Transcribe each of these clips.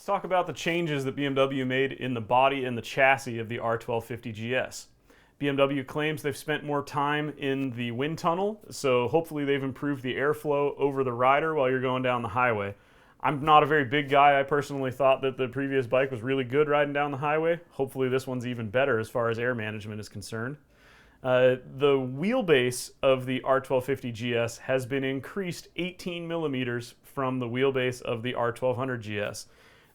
Let's talk about the changes that BMW made in the body and the chassis of the R1250GS. BMW claims they've spent more time in the wind tunnel, so hopefully they've improved the airflow over the rider while you're going down the highway. I'm not a very big guy. I personally thought that the previous bike was really good riding down the highway. Hopefully this one's even better as far as air management is concerned. The wheelbase of the R1250GS has been increased 18 millimeters from the wheelbase of the R1200GS.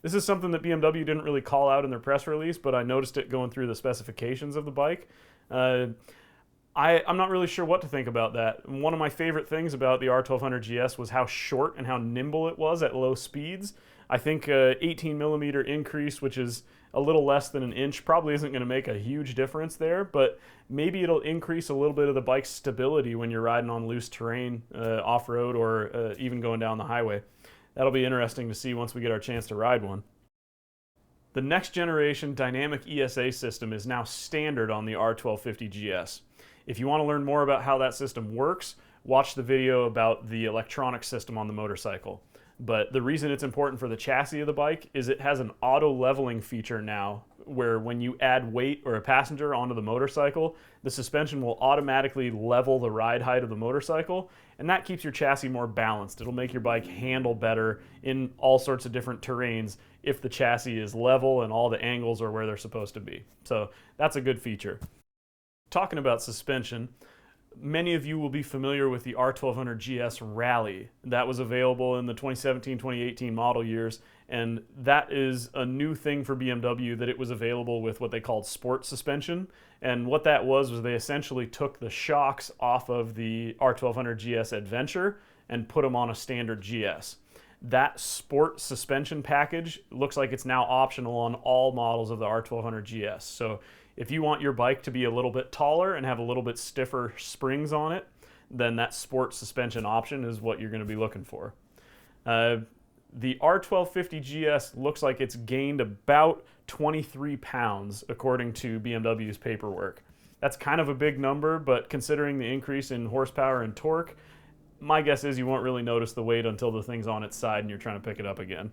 This is something that BMW didn't really call out in their press release, but I noticed it going through the specifications of the bike. I'm not really sure what to think about that. One of my favorite things about the R1200GS was how short and how nimble it was at low speeds. I think an 18 millimeter increase, which is a little less than an inch, probably isn't going to make a huge difference there, but maybe it'll increase a little bit of the bike's stability when you're riding on loose terrain, off-road, or even going down the highway. That'll be interesting to see once we get our chance to ride one. The next generation dynamic Esa system is now standard on the R1250GS. If you want to learn more about how that system works, watch the video about the electronic system on the motorcycle. But the reason it's important for the chassis of the bike is it has an auto leveling feature now, where when you add weight or a passenger onto the motorcycle, the suspension will automatically level the ride height of the motorcycle, and that keeps your chassis more balanced. It'll make your bike handle better in all sorts of different terrains if the chassis is level and all the angles are where they're supposed to be. So that's a good feature. Talking about suspension, many of you will be familiar with the R1200GS Rally. That was available in the 2017-2018 model years, and that is a new thing for BMW, that it was available with what they called sport suspension. And what that was they essentially took the shocks off of the R1200GS Adventure and put them on a standard GS. That sport suspension package looks like it's now optional on all models of the R1200GS. So if you want your bike to be a little bit taller and have a little bit stiffer springs on it, then that sport suspension option is what you're going to be looking for. The R1250GS looks like it's gained about 23 pounds according to BMW's paperwork. That's kind of a big number, but considering the increase in horsepower and torque, my guess is you won't really notice the weight until the thing's on its side and you're trying to pick it up again.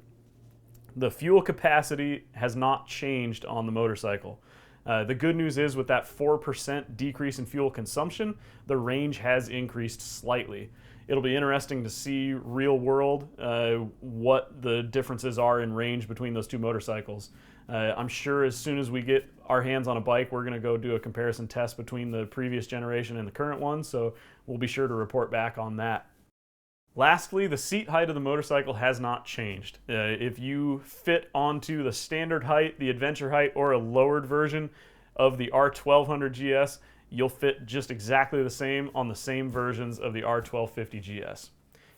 The fuel capacity has not changed on the motorcycle. The good news is with that 4% decrease in fuel consumption, the range has increased slightly. It'll be interesting to see real world what the differences are in range between those two motorcycles. I'm sure as soon as we get our hands on a bike, we're going to go do a comparison test between the previous generation and the current one, so we'll be sure to report back on that. Lastly, the seat height of the motorcycle has not changed. If you fit onto the standard height, the adventure height, or a lowered version of the R1200GS, you'll fit just exactly the same on the same versions of the R1250GS.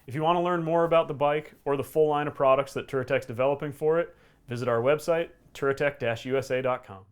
If you want to learn more about the bike or the full line of products that Touratech's developing for it, visit our website, touratech-usa.com.